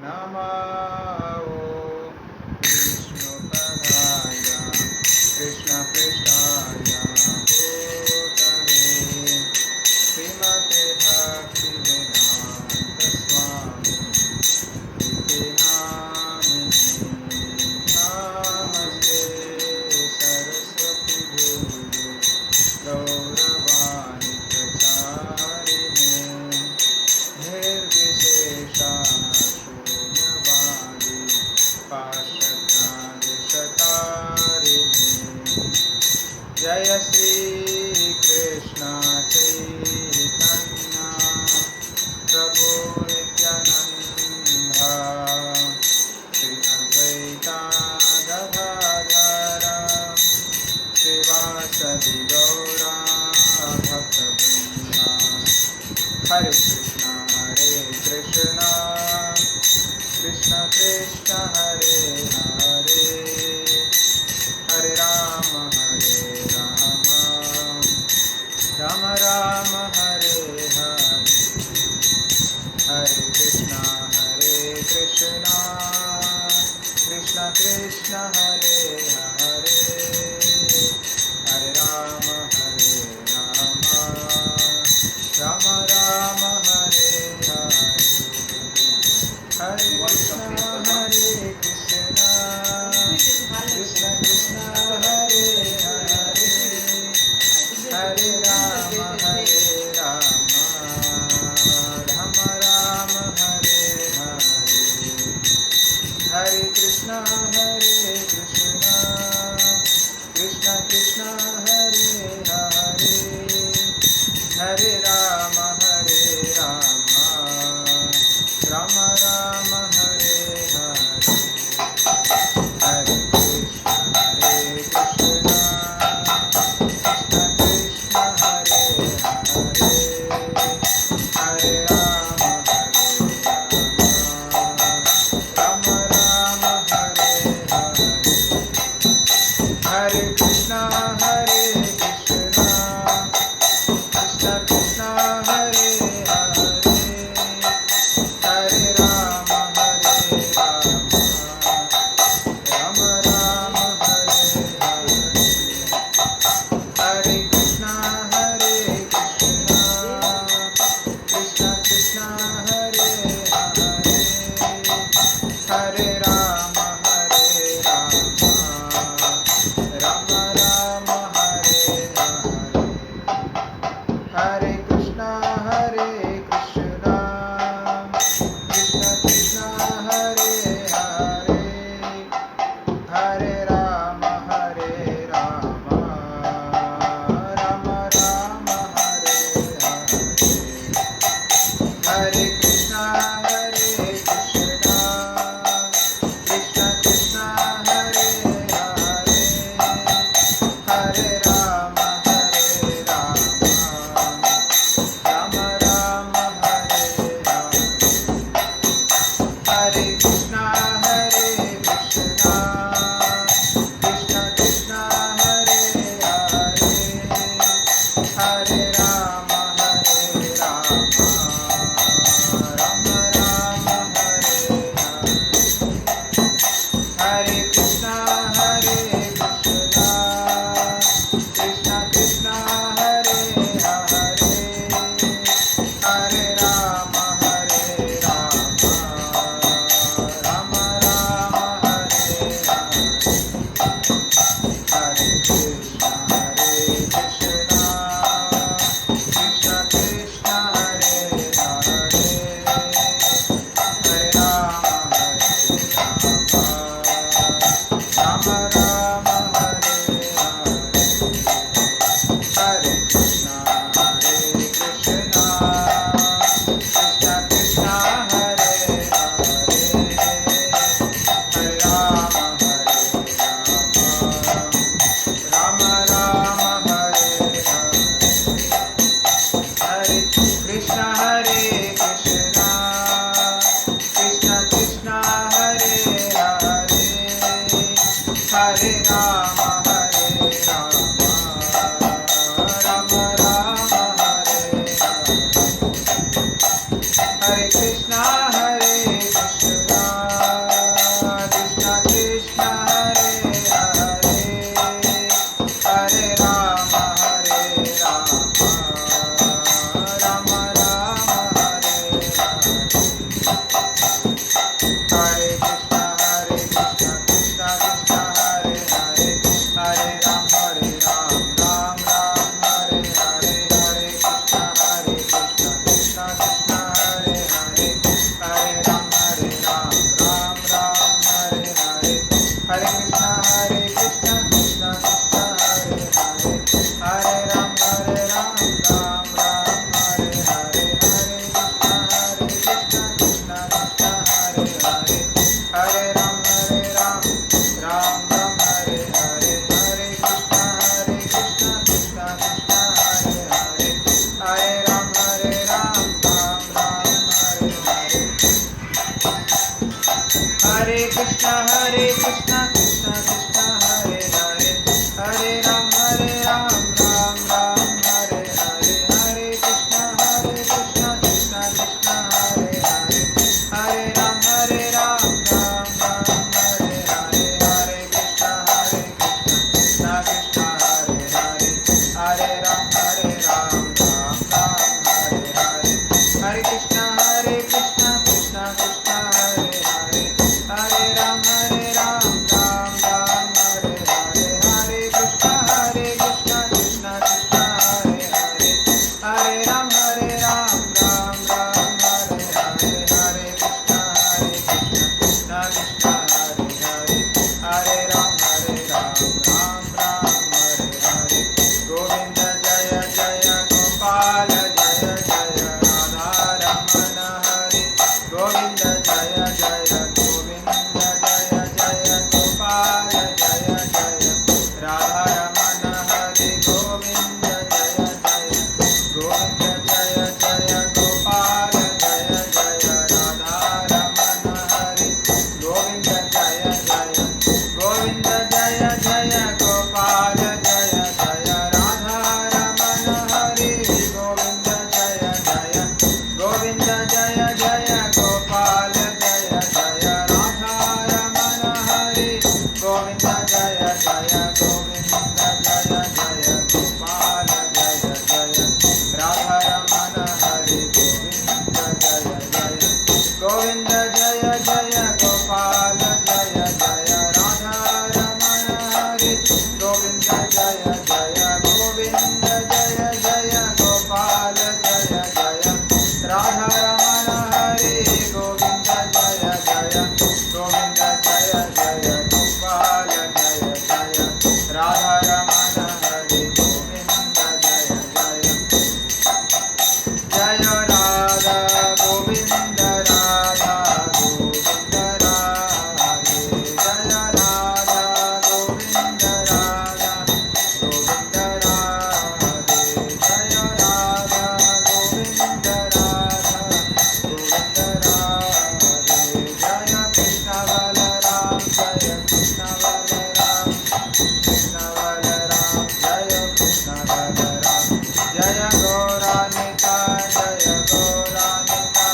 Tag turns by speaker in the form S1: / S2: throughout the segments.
S1: नमो विष्णुपदाय कृष्णपृष्ठाय भूतले श्रीमते भक्तिवेदान्तस्वामी इति नामिने नमस्ते सरस्वती देवे गौरवाणी प्रचारिणे निर्विशेषा शून्यवादी पाश्चात्यादिशतारिणे जय श्री कृष्ण चैतन्य प्रभु नित्यानंद श्री अद्वैता गदाधर श्रीवासदि गौरा भक्तवृंदा हरे Krishna Krishna Krishna Hare Hare Hare Ram Ram Ram Hare Hare Hare Krishna Krishna Krishna Hare Hare Hare Ram Ram Ram Hare Hare Hare Krishna Krishna Krishna Hare Hare Hare Ram Ram Ram Hare Hare Hare Krishna Krishna Krishna Hare Hare Hare Ram Ram Ram Hare Hare Hare Krishna Krishna Krishna Hare Hare Hare Ram Ram Ram Hare Hare Hare Krishna Krishna Krishna Hare Hare Hare Ram Hare Krishna Krishna Krishna Hare Hare, Hare Ram Ram Ram Hare Hare, Hare Krishna Krishna Krishna Hare Hare, Hare Ram Ram Ram Hare Hare, Hare Krishna Krishna Krishna Hare Hare, Hare Ram Ram Ram Hare Hare, Hare Krishna Krishna Krishna Hare Hare, Hare Ram Ram Ram Hare Hare, Hare Krishna Krishna Krishna Hare Hare, Hare Ram Ram Ram Hare Hare, Hare Krishna Krishna Krishna Hare Hare, Hare Ram Ram Ram Hare Hare. Govinda Jaya Jaya Gopal Jaya Jaya Radha Ramana Hare, Govinda Jaya Jaya Govinda Jaya Jaya Gopal Jaya Jaya Radha Ramana Hare, Govinda Jaya Jaya Govinda Jaya Jaya Gopal Jaya Jaya Radha Ramana Hare, Govinda Jaya Jaya Govinda Jaya Jaya Gopal Jaya Jaya Radha Ramana Hare, Govinda Jaya Jaya Govinda Jaya Jaya Gopal Jaya Jaya Radha Ramana Hare, Govinda Jaya Jaya Govinda Jaya Jaya Gopal Jaya Jaya Radha Ramana Hare, Govinda Jaya Jaya Govinda Jaya Jaya Gopal Jaya Jaya Radha Ramana Hare, Govinda Jaya Jaya Govinda Jaya Jaya Gopal Jaya Jaya Radha Ramana Hare, Govinda Jaya Jaya Govinda Jaya Jaya Gopal Jaya Jaya Radha Ramana Hare, Govinda Jaya Jaya Jaya Radha Govinda Radha Govinda Radhe, Jaya Radha Govinda Radha Govinda Radhe, Jaya Radha Govinda Radha Govinda Radhe, Jaya Krishna Balaram Jaya Krishna Balaram Krishna Balaram Jaya Krishna Balaram, Jaya Gauranika Jaya Gauranika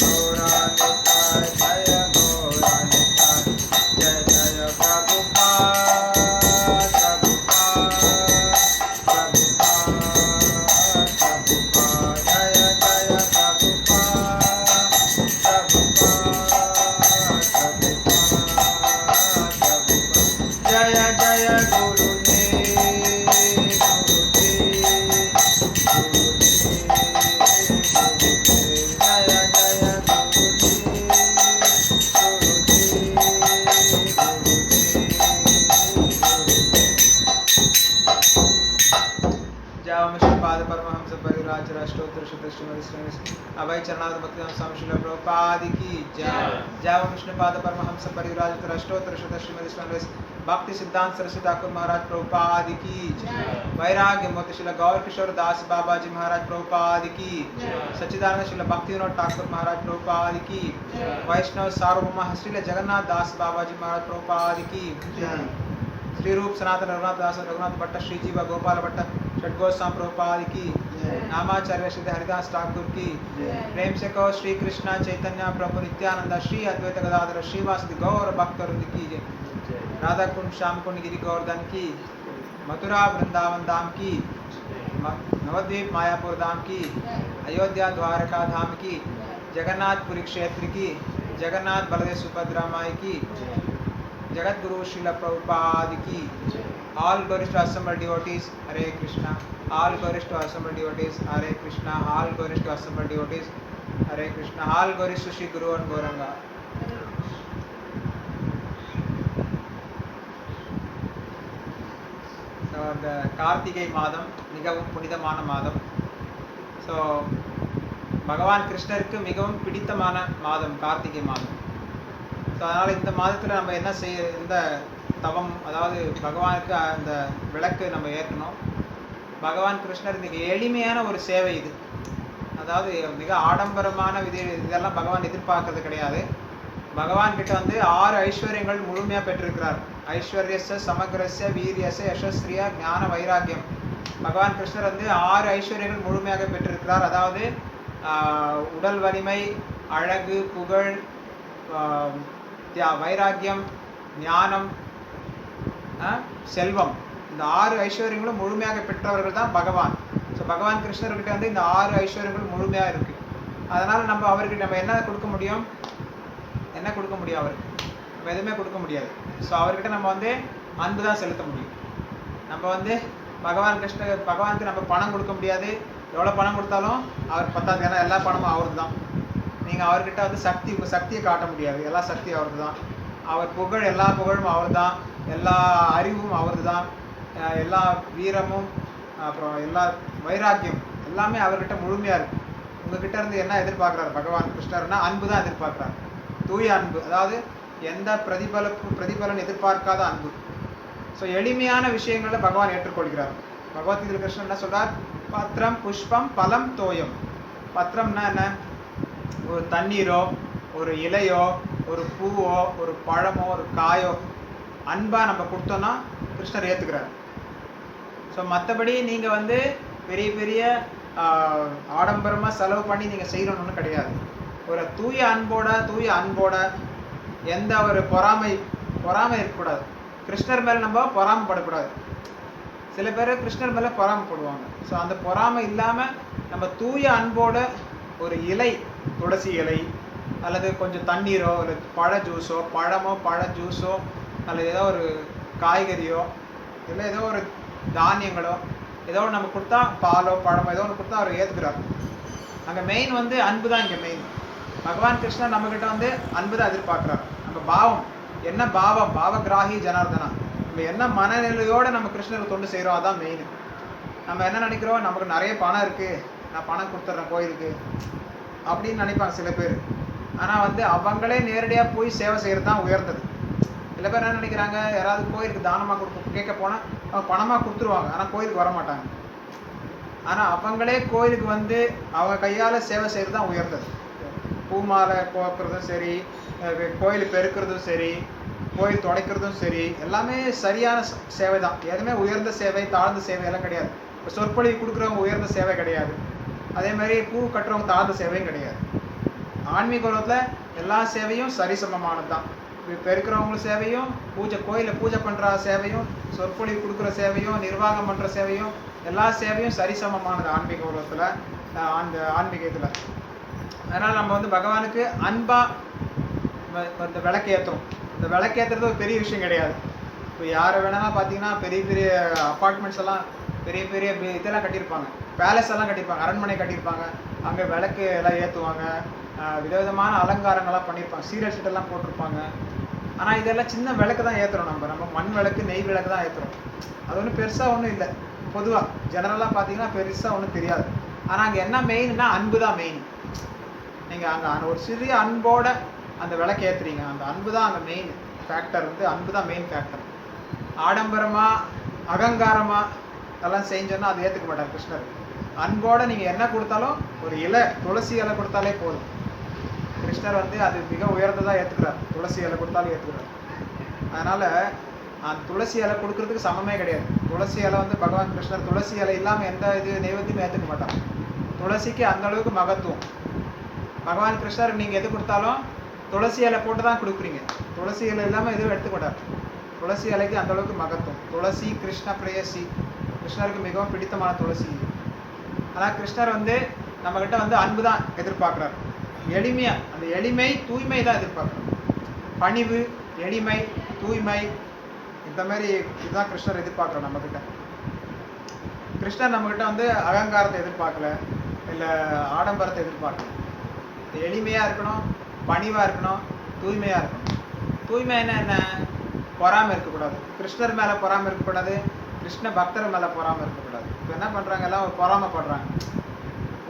S1: Gauranika Jaya Gauranika, Jaya Jaya Prabhupada Prabhupada Prabhupada Prabhupada, Jaya Jaya Prabhupada Prabhupada Prabhupada, Jaya Jaya Gurudev Jaya Jaya Jai Vishnupada Paramahamsa Pariraja Rashtotra Shuddhashtamari Abhay Charanada Bhaktivedanta Swami Srila Prabhupada ki Jai. Jai Vishnupada Paramahamsa Pariraja Rashtotra Shuddhashtamari Bhakti Siddhanta Saraswati Thakur Maharaj Prabhupada ki Jai. Vairagya Murti Srila Gaur Kishore Das Babaji Maharaj Prabhupada ki Jai. Sachidananda Srila Bhaktivinoda Thakur Maharaj Prabhupada ki Jai. Vaishnava Sarvabhauma Srila Jagannath Das Babaji Maharaj Prabhupada ki Jai. Sri Rup Sanatana Raghunath Das Raghunath Bhatta Sri Jiva Gopala Bhatta Shadgoswami Prabhupada ki नामाचार्य Shri Haridas Thakur की प्रेम से कहो श्री कृष्णा चैतन्य प्रभु नित्यानंद श्री अद्वैत गदाधर श्रीवासदि गौर भक्तवृंद की जय। राधा कुंड श्याम कुंड गिरी गोवर्धन की, मथुरा वृंदावन धाम की, नवद्वीप मायापुर धाम की, अयोध्या द्वारका धाम की, जगन्नाथपुरी क्षेत्र की, जगन्नाथ बलदेव सुभद्रा माई की, जगत गुरु श्रील प्रभुपाद की। All glories to assembled devotees, Hare Krishna. All glories to assembled devotees, Hare Krishna. All glories to assembled devotees, Hare Krishna. All glories to Shri Guru and Gauranga. இந்த கார்த்திகை மாதம் மிகவும் புனிதமான மாதம். ஸோ பகவான் கிருஷ்ணருக்கு மிகவும் பிடித்தமான மாதம் கார்த்திகை மாதம். ஸோ அதனால் இந்த மாதத்தில் நம்ம என்ன இந்த தவம், அதாவது பகவானுக்கு அந்த விளக்கு நம்ம ஏற்கணும். பகவான் கிருஷ்ணர் மிக எளிமையான ஒரு சேவை இது. அதாவது மிக ஆடம்பரமான இதெல்லாம் பகவான் எதிர்பார்க்கறது கிடையாது. பகவான் கிட்ட வந்து 6 ஐஸ்வர்யங்கள் முழுமையாக பெற்றிருக்கிறார். ஐஸ்வர்யச சமக்ரஸ்ய வீரியச யசஸ்ரியா ஞான வைராக்கியம். பகவான் கிருஷ்ணர் வந்து 6 ஐஸ்வர்யங்கள் முழுமையாக பெற்றிருக்கிறார். அதாவது உடல் வலிமை, அழகு, புகழ், வைராக்கியம், ஞானம், செல்வம், இந்த 6 ஐஸ்வர்யங்களும் முழுமையாக பெற்றவர்கள் தான் பகவான். ஸோ பகவான் கிருஷ்ணர்கிட்ட வந்து இந்த 6 ஐஸ்வர்யங்களும் முழுமையாக இருக்குது. அதனால் நம்ம அவருக்கு நம்ம என்ன கொடுக்க முடியும்? அவருக்கு நம்ம எதுவுமே கொடுக்க முடியாது. ஸோ அவர்கிட்ட நம்ம வந்து அன்பு தான் செலுத்த முடியும். நம்ம வந்து பகவானுக்கு நம்ம பணம் கொடுக்க முடியாது. எவ்வளோ பணம் கொடுத்தாலும் அவர் பத்தாது. ஏன்னா எல்லா பணமும் அவருக்கு தான். நீங்கள் அவர்கிட்ட வந்து சக்தியை காட்ட முடியாது. எல்லா சக்தியும் அவருக்கு தான். அவர் புகழ், எல்லா புகழும் அவர் தான். எல்லா அறிவும் அவருக்கு தான். எல்லா வீரமும், அப்புறம் எல்லா வைராக்கியம் எல்லாமே அவர்கிட்ட முழுமையாக இருக்குது. உங்ககிட்ட இருந்து என்ன எதிர்பார்க்குறாரு பகவான் கிருஷ்ணர்னா? அன்பு தான் எதிர்பார்க்குறாரு. தூய அன்பு, அதாவது எந்த பிரதிபலன் எதிர்பார்க்காத அன்பு. ஸோ எளிமையான விஷயங்களை பகவான் ஏற்றுக்கொள்கிறார். பகவத்கீதையில் கிருஷ்ணன் என்ன சொல்றார்? பத்திரம் புஷ்பம் பலம் தோயம். பத்திரம்னா என்ன? ஒரு தண்ணீரோ, ஒரு இலையோ, ஒரு பூவோ, ஒரு பழமோ, ஒரு காயோ அன்பா நம்ம கொடுத்தோம்னா கிருஷ்ணர் ஏற்றுக்கிறார். ஸோ மற்றபடி நீங்கள் வந்து பெரிய பெரிய ஆடம்பரமாக செலவு பண்ணி நீங்கள் செய்யணும்னு கிடையாது. ஒரு தூய அன்போட எந்த ஒரு பொறாமை இருக்கக்கூடாது. கிருஷ்ணர் மேலே நம்ம பொறாமைப்படக்கூடாது. சில பேர் கிருஷ்ணர் மேலே பொறாமைப்படுவாங்க. ஸோ அந்த பொறாமை இல்லாமல் நம்ம தூய அன்போட ஒரு இலை, துளசி இலை அல்லது கொஞ்சம் தண்ணீரோ, அல்லது பழ ஜூஸோ, பழ ஜூஸோ, அல்லது ஏதோ ஒரு காய்கறியோ, இல்லை ஏதோ ஒரு தானியங்களோ ஏதோ ஒன்று நம்ம கொடுத்தா, பாலோ பழமோ ஏதோ ஒன்று கொடுத்தா அவர் ஏற்றுக்கிறார். அங்கே மெயின் வந்து அன்பு தான். இங்கே மெயின் பகவான் கிருஷ்ணர் நம்மக்கிட்ட வந்து அன்பு தான் எதிர்பார்க்குறார். நம்ம பாவம் என்ன? பாவகிராகி ஜனார்தனா. நம்ம என்ன மனநிலையோடு நம்ம கிருஷ்ணருக்கு தொண்டு செய்கிறோம், அதான் மெயின். நம்ம என்ன நினைக்கிறோம்? நமக்கு நிறைய பணம் இருக்குது, நான் பணம் கொடுத்துட்றேன் கோயிலுக்கு அப்படின்னு நினைப்பாங்க சில பேர். ஆனால் வந்து அவங்களே நேரடியாக போய் சேவை செய்கிறது தான் உயர்ந்தது. சில பேர் என்ன நினைக்கிறாங்க? யாராவது கோயிலுக்கு தானமாக கேட்க போனால் அவங்க பணமாக கொடுத்துருவாங்க, ஆனால் கோயிலுக்கு வர மாட்டாங்க. ஆனால் அவங்களே கோயிலுக்கு வந்து அவங்க கையால் சேவை செய்கிறது தான் உயர்ந்தது. பூமாலை கோக்கிறதும் சரி, கோயில் பெருக்கிறதும் சரி, கோயில் துடைக்கிறதும் சரி, எல்லாமே சரியான சேவை தான். எதுவுமே உயர்ந்த சேவை தாழ்ந்த சேவை எல்லாம் கிடையாது. இப்போ சொற்பொழிவு கொடுக்குறவங்க உயர்ந்த சேவை கிடையாது. அதே மாதிரி பூ கட்டுறவங்க தாழ்ந்த சேவையும் கிடையாது. ஆன்மீக உலகத்தில் எல்லா சேவையும் சரிசமமானது தான். பெருக்கிறவங்க சேவையும், கோயிலில் பூஜை பண்ணுற சேவையும், சொற்பொழிவு கொடுக்குற சேவையும், நிர்வாகம் பண்ணுற சேவையும், எல்லா சேவையும் சரிசமமானது ஆன்மீக உலகத்தில், அந்த ஆன்மீகத்தில். அதனால் நம்ம வந்து பகவானுக்கு அன்பாக இந்த விளக்கேற்றுறோம். இந்த விளக்கேற்றுறது ஒரு பெரிய விஷயம் கிடையாது. இப்போ யாரை வேணாலும் பார்த்தீங்கன்னா பெரிய பெரிய அப்பார்ட்மெண்ட்ஸ் எல்லாம், பெரிய பெரிய இதெல்லாம் கட்டியிருப்பாங்க, பேலஸ் எல்லாம் கட்டியிருப்பாங்க, அரண்மனை கட்டியிருப்பாங்க. அங்கே விளக்கு எல்லாம் ஏற்றுவாங்க, விதவிதமான அலங்காரங்கள்லாம் பண்ணியிருப்பாங்க, சீரியல் ஷீட்டெல்லாம் போட்டிருப்பாங்க. ஆனால் இதெல்லாம் சின்ன விளக்கு தான் ஏற்றுறோம். நம்ம மண் விளக்கு, நெய் விளக்கு தான் ஏற்றுறோம். அது ஒன்றும் பெருசாக ஒன்றும் இல்லை. பொதுவாக ஜெனரலாக பார்த்தீங்கன்னா பெருசாக ஒன்றும் தெரியாது. ஆனால் அங்கே என்ன மெயின்னா அன்பு தான் மெயின். நீங்கள் அங்கே ஒரு சிறிய அன்போட அந்த விளக்கு ஏற்றுறீங்க. அந்த அன்பு தான் அங்கே மெயின் ஃபேக்டர். வந்து அன்பு தான் மெயின் ஃபேக்டர். ஆடம்பரமாக அகங்காரமாக எல்லாம் செஞ்சோன்னா அது ஏற்றுக்க மாட்டார் கிருஷ்ணர். அன்போடு நீங்கள் என்ன கொடுத்தாலும், ஒரு இலை, துளசி இலை கொடுத்தாலே போதும். கிருஷ்ணர் வந்து அது மிக உயர்ந்ததாக ஏற்றுக்கிறார். துளசி இலை கொடுத்தாலும் ஏற்றுக்கிறார். அதனால் அந்த துளசி இலை கொடுக்கறதுக்கு சமமே கிடையாது. துளசி இலை வந்து பகவான் கிருஷ்ணர் துளசி இலை இல்லாமல் எந்த நைவேத்தியமும் ஏற்றுக்க மாட்டாங்க. துளசிக்கு அந்த அளவுக்கு மகத்துவம். பகவான் கிருஷ்ணர் நீங்கள் எது கொடுத்தாலும் துளசி இலை போட்டு தான் கொடுக்குறீங்க. துளசி இலை இல்லாமல் எதுவும் எடுத்துக்க மாட்டார். துளசி இலைக்கு அந்த அளவுக்கு மகத்துவம். துளசி கிருஷ்ண பிரேயசி, கிருஷ்ணருக்கு மிகவும் பிடித்தமான துளசி. ஆனால் கிருஷ்ணர் வந்து நம்மக்கிட்ட வந்து அன்பு தான் எதிர்பார்க்குறார். எளிமையாக, அந்த எளிமை தூய்மை தான் எதிர்பார்க்குறார். பணிவு, எளிமை, தூய்மை, இந்த மாதிரி இதுதான் கிருஷ்ணர் எதிர்பார்க்குறோம் நம்மக்கிட்ட. கிருஷ்ணர் நம்மக்கிட்ட வந்து அகங்காரத்தை எதிர்பார்க்கல, இல்லை ஆடம்பரத்தை எதிர்பார்க்கல. எளிமையாக இருக்கணும், பணிவாக இருக்கணும், தூய்மையாக இருக்கணும். தூய்மை என்ன? பொறாமை இருக்கக்கூடாது. கிருஷ்ணர் மேலே பொறாமை இருக்கக்கூடாது, கிருஷ்ண பக்தர் மேலே பொறாமை இருக்கக்கூடாது. இப்போ என்ன பண்ணுறாங்க, எல்லாம் ஒரு பொறாமைப்படுறாங்க.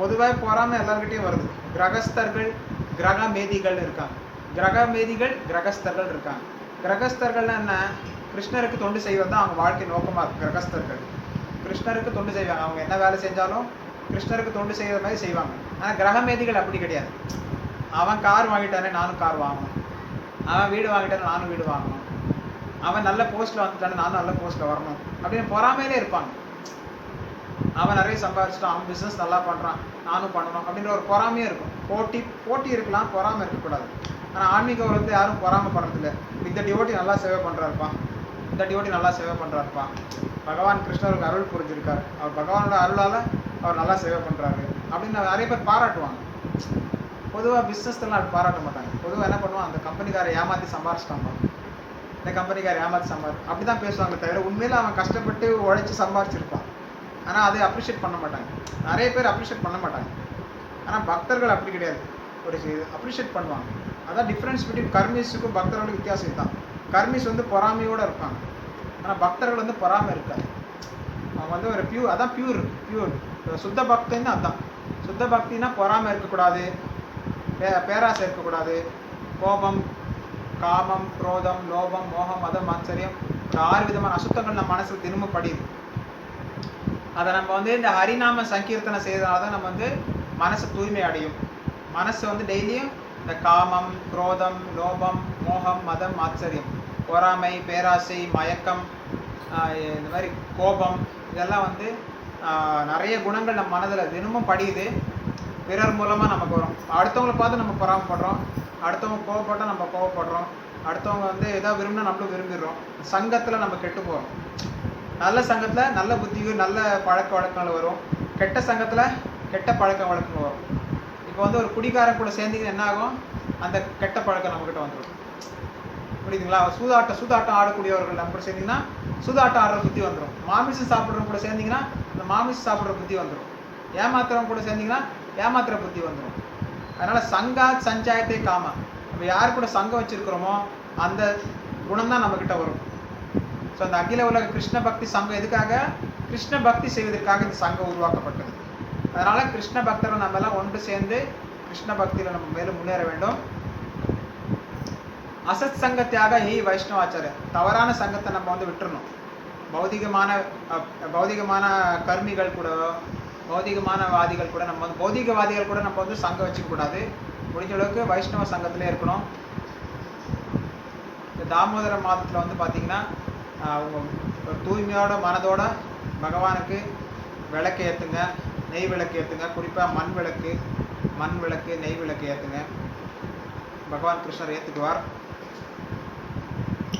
S1: பொதுவாக பொறாமை எல்லாருக்கிட்டையும் வருது. கிரகஸ்தர்கள், கிரக மேதிகள் இருக்காங்க. கிரக மேதிகள், கிரகஸ்தர்கள் இருக்காங்க. கிரகஸ்தர்கள்னா என்ன? கிருஷ்ணருக்கு தொண்டு செய்வது தான் அவங்க வாழ்க்கை நோக்கமாக இருக்குது. கிரகஸ்தர்கள் கிருஷ்ணருக்கு தொண்டு செய்வாங்க. அவங்க என்ன வேலை செஞ்சாலும் கிருஷ்ணருக்கு தொண்டு செய்கிற மாதிரி செய்வாங்க. ஆனால் கிரகமேதிகள் அப்படி கிடையாது. அவன் கார் வாங்கிட்டானே நானும் கார் வாங்கணும், அவன் வீடு வாங்கிட்டான் நானும் வீடு வாங்கணும், அவன் நல்ல போஸ்ட்டில் வந்துட்டான்னு நானும் நல்ல போஸ்ட்டில் வரணும் அப்படின்னு பொறாமையிலே இருப்பாங்க. அவன் நிறைய சம்பாதிச்சிட்டான், அவன் பிஸ்னஸ் நல்லா பண்ணுறான், நானும் பண்ணணும் அப்படின்ற ஒரு பொறாமையே இருக்கும். போட்டி இருக்கலாம், பொறாமை இருக்கக்கூடாது. ஆனால் ஆன்மீக வந்து யாரும் பொறாமை பண்ணுறதில்ல. இந்த டிவோட்டி நல்லா சேவை பண்ணுறாருப்பா, இந்த டிவோட்டி நல்லா சேவை பண்ணுறாருப்பா, பகவான் கிருஷ்ணருக்கு அருள் புரிஞ்சிருக்காரு, அவர் பகவானோட அருளால் அவர் நல்லா சேவை பண்ணுறாரு அப்படின்னு நிறைய பேர் பாராட்டுவாங்க. பொதுவாக பிஸ்னஸ்லாம் அது பாராட்ட மாட்டாங்க. பொதுவாக என்ன பண்ணுவான், அந்த கம்பெனிக்காரை ஏமாற்றி சம்பாரிச்சிட்டாங்க, இந்த கம்பெனிக்காரை ஏமாற்றி அப்படி தான் பேசுவாங்க தவிர உண்மையில் அவன் கஷ்டப்பட்டு உழைச்சி சம்பாரிச்சிருப்பான். ஆனால் அதை அப்ரிஷியேட் பண்ண மாட்டாங்க, நிறைய பேர் அப்ரிஷியேட் பண்ண மாட்டாங்க. ஆனால் பக்தர்கள் அப்படி கிடையாது, ஒரு அப்ரிஷியேட் பண்ணுவாங்க. அதான் டிஃப்ரென்ஸ் பிட்வீன் கர்மீஸுக்கும் பக்தர்களுக்கு வித்தியாசம் தான். கர்மீஸ் வந்து பொறாமையோடு இருப்பாங்க, ஆனால் பக்தர்கள் வந்து பொறாமை இருக்காது. அவங்க வந்து ஒரு அதான் பியூர் சுத்த பக்தின்னு அதுதான். சுத்த பக்தினா பொறாமை இருக்கக்கூடாது, பேராசை இருக்கக்கூடாது, கோபம், காமம், குரோதம், லோபம், மோகம், மதம், ஆச்சரியம், ஒரு 6 விதமான அசுத்தங்கள் நம்ம மனசுக்கு தினமும் படியுது. அதை நம்ம வந்து இந்த ஹரிநாம சங்கீர்த்தனை செய்யறதுனால தான் நம்ம வந்து மனசு தூய்மை அடையும். மனசு வந்து டெய்லியும் இந்த காமம், குரோதம், லோபம், மோகம், மதம், ஆச்சரியம், பொறாமை, பேராசை, மயக்கம், இந்த மாதிரி கோபம், இதெல்லாம் வந்து நிறைய குணங்கள் நம்ம மனதில் தினமும் படியுது. பிறர் மூலமாக நமக்கு வரும். அடுத்தவங்களை பார்த்து நம்ம பொறாமப்படுறோம், அடுத்தவங்க கோவப்பட்டால் நம்ம கோவப்படுறோம், அடுத்தவங்க வந்து எதாவது விரும்பினா நம்மளும் விரும்பிடுறோம். சங்கத்தில் நம்ம கெட்டு போகிறோம். நல்ல சங்கத்தில் நல்ல புத்திகள், நல்ல பழக்க வழக்கங்கள் வரும், கெட்ட சங்கத்தில் கெட்ட பழக்க வழக்கங்கள் வரும். இப்போ வந்து ஒரு குடிகாரன் கூட சேர்ந்தீங்கன்னா என்ன ஆகும், அந்த கெட்ட பழக்கம் நம்மக்கிட்ட வந்துடும். புரியுதுங்களா? சூதாட்டம் ஆடக்கூடியவர்கள் நம்ம கூட சேர்ந்தீங்கன்னா சூதாட்டம் ஆடுற புத்தி வந்துடும். மாமிசம் சாப்பிட்றவங்க கூட சேர்ந்தீங்கன்னா அந்த மாமிசம் சாப்பிட்ற புத்தி வந்துடும். ஏமாத்துறவங்க கூட சேர்ந்தீங்கன்னா ஏமாத்துற புத்தி வந்துடும். அதனால் சங்கா சஞ்சாயத்தை காமா, நம்ம யார் கூட சங்கம் வச்சுருக்கிறோமோ அந்த குணம் தான் நம்மக்கிட்ட வரும். ஸோ அந்த அகில உலக கிருஷ்ண பக்தி சங்கம் எதுக்காக? கிருஷ்ண பக்தி செய்வதற்காக இந்த சங்கம் உருவாக்கப்பட்டது. அதனால் கிருஷ்ண பக்தர்கள் நம்ம எல்லாம் ஒன்று சேர்ந்து கிருஷ்ண பக்தியில் நம்ம மேலும் முன்னேற வேண்டும். அசத் சங்கத்தியாக வைஷ்ணவாச்சாரிய, தவறான சங்கத்தை நம்ம வந்து விட்டுறணும். பௌதிகமான கர்மிகள் கூட, பௌதிகமானவாதிகள் கூட நம்ம வந்து பௌதிகவாதிகள் கூட நம்ம வந்து சங்கம் வச்சுக்கூடாது. முடிஞ்ச அளவுக்கு வைஷ்ணவ சங்கத்திலே இருக்கணும். இந்த தாமோதர மாதத்தில் வந்து பார்த்திங்கன்னா அவங்க ஒரு தூய்மையோட மனதோட பகவானுக்கு விளக்கு ஏற்றுங்க, நெய் விளக்கு ஏற்றுங்க. குறிப்பாக மண் விளக்கு, நெய் விளக்கு ஏற்றுங்க. பகவான் கிருஷ்ணர் ஏற்றுக்குவார்.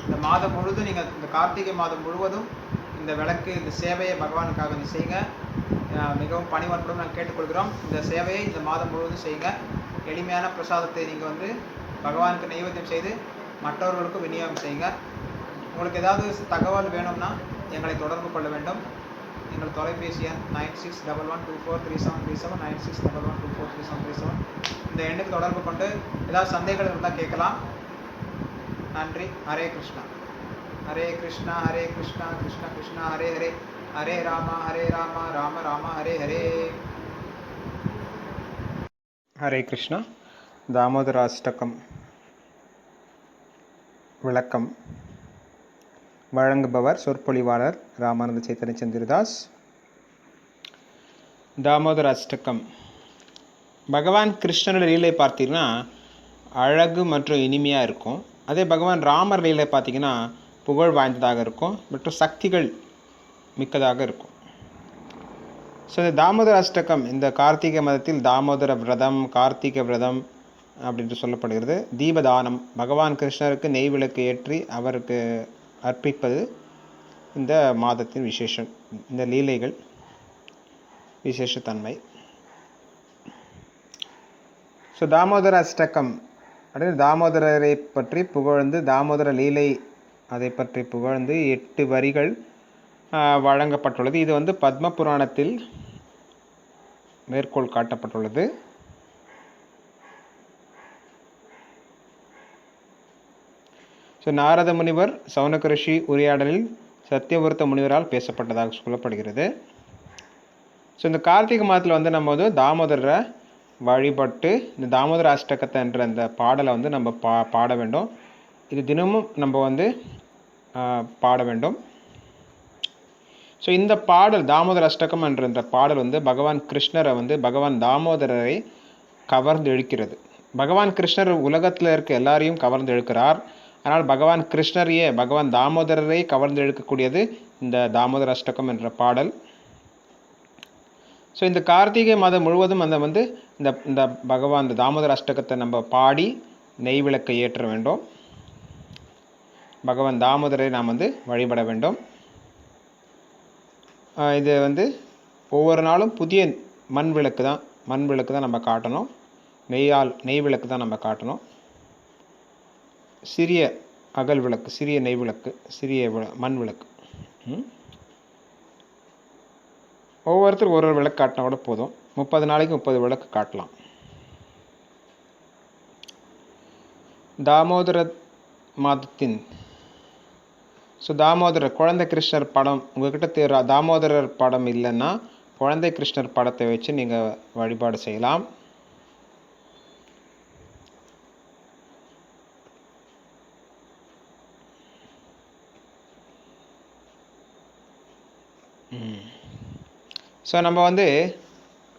S1: இந்த மாதம் முழுவதும் நீங்கள், இந்த கார்த்திகை மாதம் முழுவதும் இந்த விளக்கு, இந்த சேவையை பகவானுக்காக செய்யுங்க. மிகவும் பணிவன்புடன் நாங்கள் கேட்டுக்கொள்கிறோம். இந்த சேவையை இந்த மாதம் முழுவதும் செய்யுங்க. எளிமையான பிரசாதத்தை நீங்கள் வந்து பகவானுக்கு நைவேத்தியம் செய்து மற்றவர்களுக்கு விநியோகம் செய்யுங்க. உங்களுக்கு ஏதாவது தகவல் வேணும்னா எங்களை தொடர்பு கொள்ள வேண்டும். எங்கள் தொலைபேசி எண் 9611243737 9611243737. இந்த எண்ணுக்கு தொடர்பு கொண்டு ஏதாவது சந்தேகங்கள் இருந்தால் கேட்கலாம். நன்றி. ஹரே கிருஷ்ணா, ஹரே கிருஷ்ணா, ஹரே கிருஷ்ணா, கிருஷ்ண கிருஷ்ணா ஹரே ஹரே, ஹரே ராமா, ராம ராம ஹரே ஹரே. ஹரே கிருஷ்ணா. தாமோதராஷ்டகம் விளக்கம் வழங்குபவர் சொற்பொழிவாளர் ராமானந்த சைத்தன்ய சந்திரதாஸ். தாமோதர அஷ்டகம். பகவான் கிருஷ்ணனோட லீலை பார்த்தீங்கன்னா அழகு மற்றும் இனிமையாக இருக்கும். அதே பகவான் ராமர் லீலை பார்த்தீங்கன்னா புகழ் வாய்ந்ததாக இருக்கும் மற்றும் சக்திகள் மிக்கதாக இருக்கும். ஸோ இந்த தாமோதர அஷ்டகம், இந்த கார்த்திகை மாதத்தில் தாமோதர விரதம், கார்த்திகை விரதம் அப்படின்ட்டு சொல்லப்படுகிறது. தீபதானம், பகவான் கிருஷ்ணருக்கு நெய் விளக்கு ஏற்றி அவருக்கு அர்ப்பிப்பது இந்த மாதத்தின் விசேஷம். இந்த லீலைகள் விசேஷத்தன்மை. ஸோ தாமோதர அஷ்டகம் அப்படின்னு தாமோதரரை பற்றி புகழ்ந்து, தாமோதர லீலை அதை பற்றி புகழ்ந்து 8 வரிகள் வழங்கப்பட்டுள்ளது. இது வந்து பத்ம புராணத்தில் மேற்கோள் காட்டப்பட்டுள்ளது. ஸோ நாரத முனிவர் சௌனக ரிஷி உரையாடலில் சத்தியவிரத முனிவரால் பேசப்பட்டதாக சொல்லப்படுகிறது. ஸோ இந்த கார்த்திகை மாதத்தில் வந்து நம்ம வந்து தாமோதரரை வழிபட்டு இந்த தாமோதர அஷ்டகத்தை என்ற அந்த பாடலை வந்து நம்ம பாட வேண்டும். இது தினமும் நம்ம வந்து பாட வேண்டும். ஸோ இந்த பாடல் தாமோதர அஷ்டகம் என்ற இந்த பாடல் வந்து பகவான் கிருஷ்ணரை வந்து பகவான் தாமோதரரை கவர்ந்து இழுக்கிறது.
S2: பகவான் கிருஷ்ணர் உலகத்தில் இருக்க எல்லாரையும் கவர்ந்து இழுக்கிறார். அதனால் பகவான் கிருஷ்ணரையே, பகவான் தாமோதரரை கவர்ந்து இழுக்கக்கூடியது இந்த தாமோதர அஷ்டகம் என்ற பாடல். ஸோ இந்த கார்த்திகை மாதம் முழுவதும் இந்த பகவான் இந்த தாமோதர அஷ்டகத்தை நம்ம பாடி நெய் விளக்கை ஏற்ற வேண்டும். பகவான் தாமோதரை நாம் வழிபட வேண்டும். இது ஒவ்வொரு நாளும் புதிய மண் விளக்கு தான் நம்ம காட்டணும். நெய் விளக்கு தான் நம்ம காட்டணும். சிறிய அகல் விளக்கு, சிறிய நெய் விளக்கு, சிறிய மண் விளக்கு. ஒவ்வொருத்தரும் ஒரு விளக்கு காட்டினா கூட போதும். 30 நாளைக்கு 30 விளக்கு காட்டலாம். தாமோதர மாதத்தின் தாமோதரர் குழந்தை கிருஷ்ணர் படம் உங்ககிட்ட தாமோதரர் படம் இல்லைன்னா குழந்தை கிருஷ்ணர் படத்தை வச்சு நீங்கள் வழிபாடு செய்யலாம். ஸோ நம்ம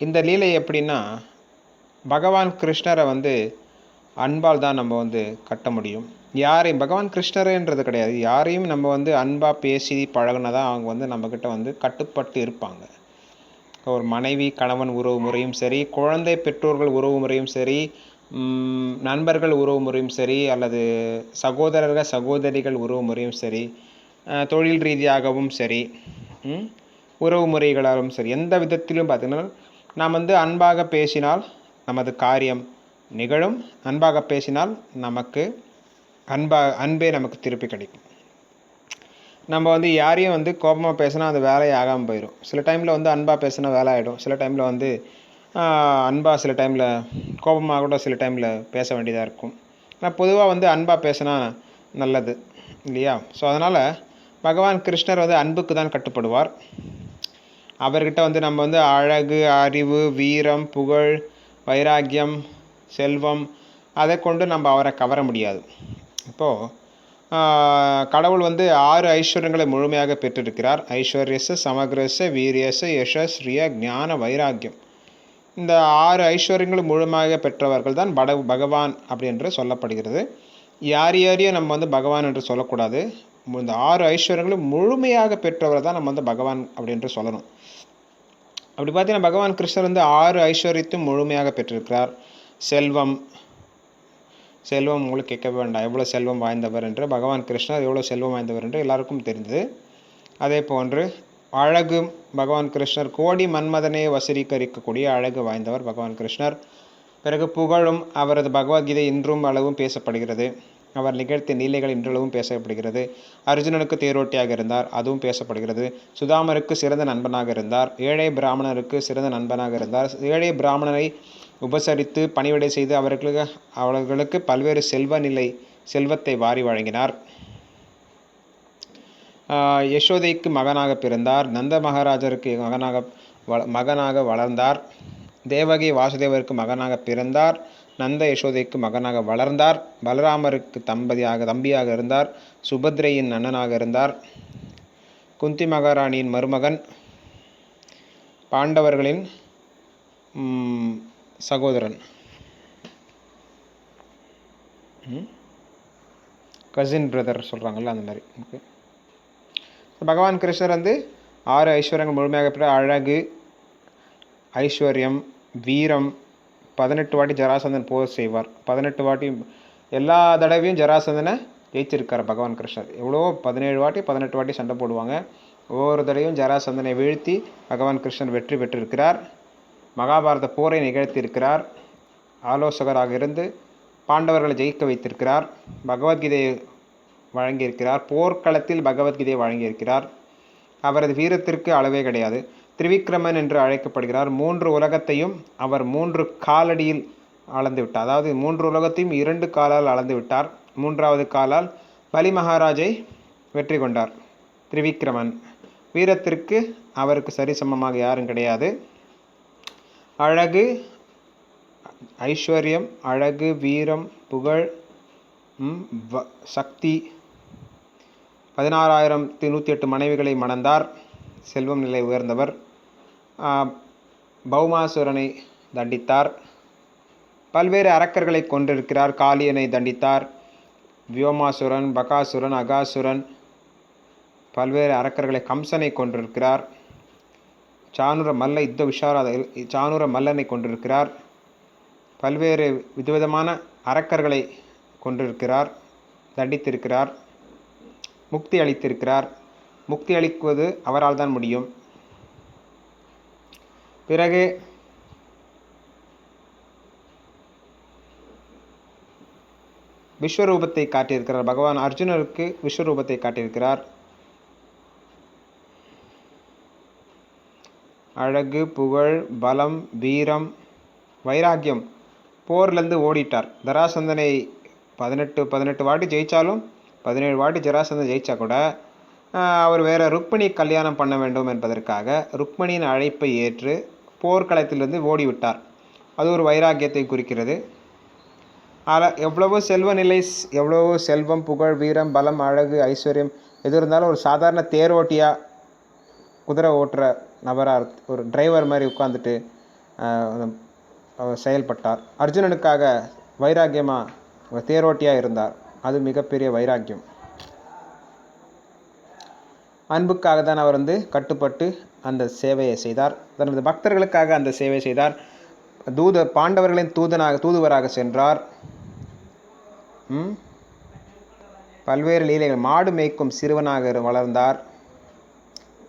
S2: இந்த லீலை எப்படின்னா, பகவான் கிருஷ்ணரை அன்பால் தான் நம்ம கட்ட முடியும். யாரையும் பகவான் கிருஷ்ணருன்றது கிடையாது, யாரையும் நம்ம அன்பாக பேசி பழகுனதான் அவங்க நம்மக்கிட்ட கட்டுப்பட்டு இருப்பாங்க. ஒரு மனைவி கணவன் உறவு முறையும் சரி, குழந்தை பெற்றோர்கள் உறவு முறையும் சரி, நண்பர்கள் உறவு முறையும் சரி, அல்லது சகோதரர்கள் சகோதரிகள் உறவு முறையும் சரி, தொழில் ரீதியாகவும் சரி, உறவு முறைகளாலும் சரி, எந்த விதத்திலும் பார்த்திங்கன்னா நாம் அன்பாக பேசினால் நமது காரியம் நிகழும். அன்பாக பேசினால் நமக்கு அன்பே நமக்கு திருப்பி கிடைக்கும். நம்ம யாரையும் கோபமாக பேசினா அது வேலையை ஆகாமல் போயிடும். சில டைமில் அன்பாக பேசினா வேலை ஆகிடும். சில டைமில் அன்பாக, சில டைமில் கோபமாக கூட சில டைமில் பேச வேண்டியதாக இருக்கும். ஆனால் பொதுவாக அன்பாக பேசினா நல்லது இல்லையா? ஸோ அதனால் பகவான் கிருஷ்ணர் அன்புக்கு தான் கட்டுப்படுவார். அவர்கிட்ட நம்ம அழகு, அறிவு, வீரம், புகழ், வைராக்கியம், செல்வம் அதை கொண்டு நம்ம அவரை கவர முடியாது. இப்போது கடவுள் 6 ஐஸ்வர்யங்களை முழுமையாக பெற்றிருக்கிறார். ஐஸ்வர்யச, சமக்ரச, வீரியச, யச, ஸ்ரீய, ஞான, வைராக்கியம். இந்த 6 ஐஸ்வர்யங்களும் முழுமையாக பெற்றவர்கள் தான் பகவான் அப்படி என்று சொல்லப்படுகிறது. யாரையும் நம்ம பகவான் என்று சொல்லக்கூடாது. இந்த 6 ஐஸ்வர்யங்களும் முழுமையாக பெற்றவர் தான் நம்ம பகவான் அப்படி என்று சொல்லணும். அப்படி பார்த்தீங்கன்னா பகவான் கிருஷ்ணர் 6 ஐஸ்வர்யத்தையும் முழுமையாக பெற்றிருக்கிறார். செல்வம் உங்களுக்கு கேட்க வேண்டாம், எவ்வளோ செல்வம் வாய்ந்தவர் என்று. பகவான் கிருஷ்ணர் எவ்வளோ செல்வம் வாய்ந்தவர் என்று எல்லாருக்கும் தெரிந்தது. அதே போன்று அழகு, பகவான் கிருஷ்ணர் கோடி மன்மதனே வசீகரிக்கக்கூடிய அழகு வாய்ந்தவர் பகவான் கிருஷ்ணர். பிறகு புகழும், அவரது பகவத்கீதை இன்றும் அளவும் பேசப்படுகிறது. அவர் நிகழ்த்திய நீலைகள் இன்றளவும் பேசப்படுகிறது. அர்ஜுனனுக்கு தேரோட்டியாக இருந்தார், அதுவும் பேசப்படுகிறது. சுதாமருக்கு சிறந்த நண்பனாக இருந்தார். ஏழை பிராமணருக்கு சிறந்த நண்பனாக இருந்தார். ஏழை பிராமணரை உபசரித்து பணிவிடை செய்து அவர்களுக்கு பல்வேறு செல்வத்தை வாரி வழங்கினார். யசோதைக்கு மகனாக பிறந்தார். நந்த மகாராஜருக்கு மகனாக வளர்ந்தார். தேவகி வாசுதேவருக்கு மகனாக பிறந்தார். நந்த யசோதைக்கு மகனாக வளர்ந்தார். பலராமருக்கு தம்பியாக இருந்தார். சுபத்ரையின் அண்ணனாக இருந்தார். குந்தி மகாராணியின் மருமகன். பாண்டவர்களின் சகோதரன், கசின் பிரதர் சொல்கிறாங்கல்ல, அந்த மாதிரி. ஓகே, பகவான் கிருஷ்ணர் 6 ஐஸ்வர்யங்கள் முழுமையாக பெற்ற அழகு, ஐஸ்வர்யம், வீரம். 18 வாட்டி ஜராசந்தன் போர் செய்வார். 18 வாட்டி எல்லா தடவையும் ஜராசந்தனை ஜெயிச்சிருக்கார் பகவான் கிருஷ்ணர். எவ்வளோ 17 வாட்டி 18 வாட்டி சண்டை போடுவாங்க. ஒவ்வொரு தடவையும் ஜராசந்தனை வீழ்த்தி பகவான் கிருஷ்ணர் வெற்றி பெற்றிருக்கிறார். மகாபாரத போரை நிகழ்த்தியிருக்கிறார். ஆலோசகராக இருந்து பாண்டவர்களை ஜெயிக்க வைத்திருக்கிறார். பகவத்கீதையை வழங்கியிருக்கிறார். போர்க்களத்தில் பகவத்கீதையை வழங்கியிருக்கிறார். அவரது வீரத்திற்கு அளவே கிடையாது. திரிவிக்ரமன் என்று அழைக்கப்படுகிறார். 3 உலகத்தையும் அவர் 3 காலடியில் அளந்து விட்டார். அதாவது 3 உலகத்தையும் 2 காலால் அளந்து விட்டார். 3வது காலால் பலி மகாராஜை வெற்றி கொண்டார். திரிவிக்ரமன் வீரத்திற்கு அவருக்கு சரிசமமாக யாரும் கிடையாது. அழகு, ஐஸ்வர்யம், அழகு, வீரம், புகழ், சக்தி. 16,108 மனைவிகளை மணந்தார். செல்வம் நிலை உயர்ந்தவர். பௌமாசுரனை தண்டித்தார். பல்வேறு அரக்கர்களை கொன்றிருக்கிறார். காளியனை தண்டித்தார். வியோமாசுரன், பகாசுரன், அகாசுரன், பல்வேறு அரக்கர்களை, கம்சனை கொன்றிருக்கிறார். சானுர மல்ல யுத்த விஷாரத சானுர மல்லனை கொன்றிருக்கிறார். பல்வேறு விதவிதமான அரக்கர்களை கொன்றிருக்கிறார், தண்டித்திருக்கிறார், முக்தி அளித்திருக்கிறார். முக்தி அளிக்குவது அவரால் தான் முடியும். பிறகு விஸ்வரூபத்தை காட்டியிருக்கிறார். பகவான் அர்ஜுனருக்கு விஸ்வரூபத்தை காட்டியிருக்கிறார். அழகு, புகழ், பலம், வீரம், வைராக்கியம். போர்லேருந்து ஓடிட்டார். ஜராசந்தனை 18 வாட்டி ஜெயித்தாலும் 17 வாட்டி ஜராசந்தன் ஜெயித்தா கூட அவர் வேறு ருக்மிணி கல்யாணம் பண்ண வேண்டும் என்பதற்காக ருக்மிணியின் அழைப்பை ஏற்று போர்க்களத்திலிருந்து ஓடிவிட்டார். அது ஒரு வைராக்கியத்தை குறிக்கிறது. எவ்வளவோ செல்வ நிலை, எவ்வளவோ செல்வம், புகழ், வீரம், பலம், அழகு, ஐஸ்வர்யம் எது இருந்தாலும் ஒரு சாதாரண தேரோட்டியாக, குதிரை ஓட்டுற நபராக, ஒரு டிரைவர் மாதிரி உட்காந்துட்டு செயல்பட்டார். அர்ஜுனனுக்காக வைராக்கியமாக தேரோட்டியாக இருந்தார். அது மிகப்பெரிய வைராக்கியம். அன்புக்காக தான் அவர் கட்டுப்பட்டு அந்த சேவையை செய்தார். தனது பக்தர்களுக்காக அந்த சேவை செய்தார். பாண்டவர்களின் தூதுவராக சென்றார். பல்வேறு லீலைகள். மாடு மேய்க்கும் சிறுவனாக வளர்ந்தார்.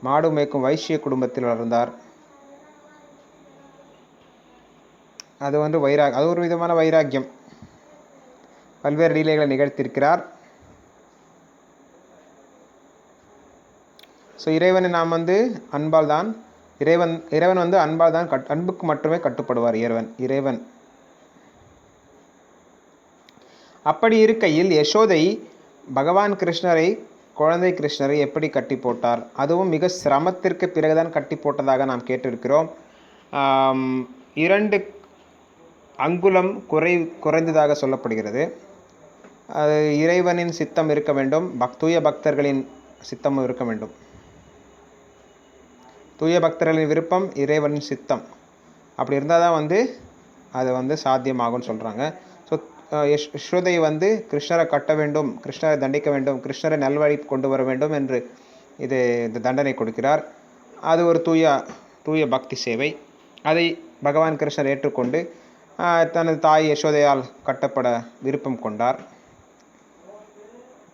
S2: மாடு மேய்க்கும் வைசிய குடும்பத்தில் வளர்ந்தார். அது அது ஒரு விதமான வைராக்கியம். பல்வேறு லீலைகளை நிகழ்த்தியிருக்கிறார். ஸோ இறைவனை நாம் அன்பால் தான், இறைவன் அன்பால் தான் அன்புக்கு மட்டுமே கட்டுப்படுவார். இறைவன் அப்படி இருக்கையில் யசோதை பகவான் கிருஷ்ணரை, குழந்தை கிருஷ்ணரை எப்படி கட்டி போட்டார்? அதுவும் மிக சிரமத்திற்கு பிறகுதான் கட்டி போட்டதாக நாம் கேட்டிருக்கிறோம். 2 அங்குலம் குறைந்ததாக சொல்லப்படுகிறது. அது இறைவனின் சித்தம் இருக்க வேண்டும், தூய பக்தர்களின் சித்தமும் இருக்க வேண்டும். தூய பக்தர்களின் விருப்பம், இறைவனின் சித்தம் அப்படி இருந்தால் தான் அது சாத்தியமாகும்னு சொல்கிறாங்க. ஸோ யசோதை கிருஷ்ணரை கட்ட வேண்டும், கிருஷ்ணரை தண்டிக்க வேண்டும், கிருஷ்ணரை நல்வழி கொண்டு வர வேண்டும் என்று இந்த தண்டனை கொடுக்கிறார். அது ஒரு தூய பக்தி சேவை. அதை பகவான் கிருஷ்ணர் ஏற்றுக்கொண்டு தனது தாய் யசோதையால் கட்டப்பட விருப்பம் கொண்டார்.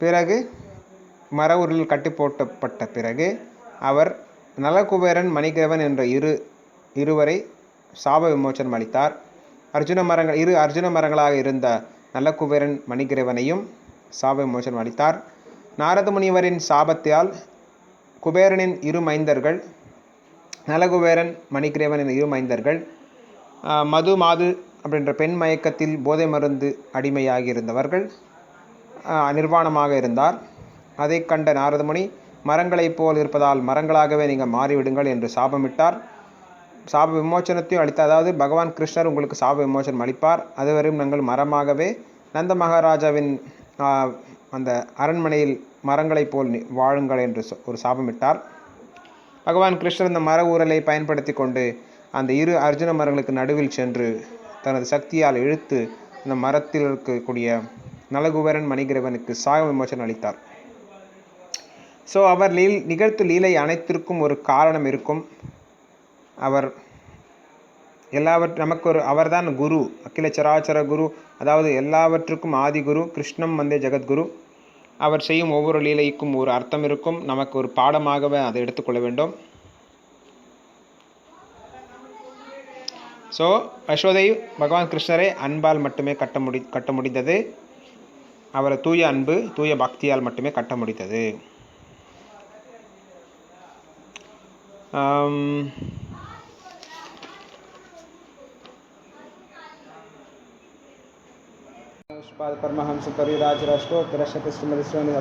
S2: பிறகு மரவூரில் கட்டி போட்டப்பட்ட பிறகு அவர் நலகுபேரன், மணிகிரவன் என்ற இருவரை சாப விமோச்சனம் அளித்தார். அர்ஜுன மரங்களாக இருந்த நலகுபேரன், மணிகிரவனையும் சாப விமோச்சனம் அளித்தார். நாரத முனிவரின் சாபத்தால் குபேரனின் 2 மைந்தர்கள், நலகுபேரன், மணிகிரவனின் 2 மைந்தர்கள் மாது அப்படின்ற பெண் மயக்கத்தில் போதை மருந்து அடிமையாகி இருந்தவர்கள் நிர்வாணமாக இருந்தார். அதை கண்ட நாரதமுனி, மரங்களைப் போல் இருப்பதால் மரங்களாகவே நீங்கள் மாறிவிடுங்கள் என்று சாபமிட்டார். சாப விமோச்சனத்தையும் அளித்தார். அதாவது பகவான் கிருஷ்ணர் உங்களுக்கு சாப விமோச்சனம் அளிப்பார், அதுவரையும் நாங்கள் மரமாகவே நந்த மகாராஜாவின் அந்த அரண்மனையில் மரங்களைப் போல் வாழுங்கள் என்று ஒரு சாபமிட்டார். பகவான் கிருஷ்ணர் இந்த மர ஊரலை பயன்படுத்தி கொண்டு அந்த 2 அர்ஜுன மரங்களுக்கு நடுவில் சென்று தனது சக்தியால் இழுத்து அந்த மரத்தில் இருக்கக்கூடிய நலகுபேரன், மணிகிரவனுக்கு சாப விமோச்சனம் அளித்தார். ஸோ அவர் நிகழ்த்து லீலை அனைத்திற்கும் ஒரு காரணம் இருக்கும். அவர் அவர்தான் குரு, அகில சராச்சர குரு, அதாவது எல்லாவற்றுக்கும் ஆதி குரு. கிருஷ்ணம் வந்தே ஜெகத்குரு. அவர் செய்யும் ஒவ்வொரு லீலைக்கும் ஒரு அர்த்தம் இருக்கும். நமக்கு ஒரு பாடமாகவே அதை எடுத்துக்கொள்ள வேண்டும். ஸோ யசோதை பகவான் கிருஷ்ணரை அன்பால் மட்டுமே கட்ட முடிந்தது. அவரை தூய அன்பு, தூய பக்தியால் மட்டுமே கட்ட முடிந்தது. परमहंस कविराज राष्ट्रोत्तर